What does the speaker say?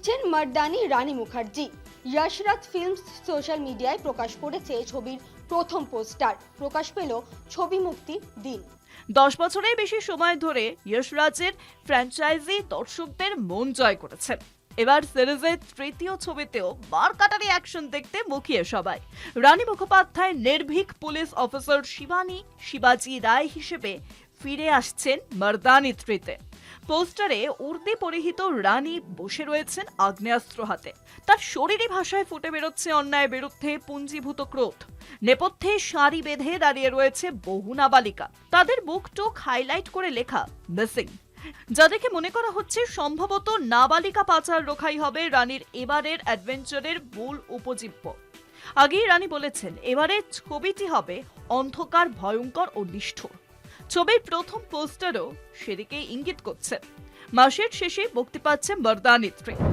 ফিরছেন মর্দানি রানী Mukherjee. Jasraj films social মিডিয়ায় প্রকাশ করেছে ছবির প্রথম পোস্টার। প্রকাশ পেল ছবি মুক্তির দিন। 10 বছরের বেশি সময় ধরে যশরাজের ফ্র্যাঞ্চাইজি দর্শকদের মন জয় করেছে। এবার সিরিজের তৃতীয় ছবিতেও মারকাটারি অ্যাকশন দেখতে মুখিয়ে সবাই। রানী মুখোপাধ্যায় নির্ভীক পুলিশ অফিসার শিবানী শিবাজি রায় হিসেবে ফিরে আসছেন মর্দানি 3-তে। পোস্টারে উর্দি পরিহিত রানী বসে রয়েছেন আগ্নেয়াস্ত্র হাতে। তার শরীরী ভাষায় ফুটে বেরোচ্ছে অন্যায়ের বিরুদ্ধে পুঞ্জীভূত ক্রোধ। নেপথ্যে সারি বেঁধে দাঁড়িয়ে রয়েছে বহু নাবালিকা, তাদের বুক টুক হাইলাইট করে লেখা মিসিং, যা দেখে মনে করা হচ্ছে সম্ভবত নাবালিকা পাচার রোখাই হবে রানীর এবারের অ্যাডভেঞ্চারের মূল উপজীব্য। আগেই রানী বলেছেন এবারের ছবিটি হবে অন্ধকার, ভয়ঙ্কর ও নিষ্ঠুর। ছবির প্রথম পোস্টারও সেদিকেই ইঙ্গিত করছে। মাসের শেষে মুক্তি পাচ্ছে মর্দানি 3।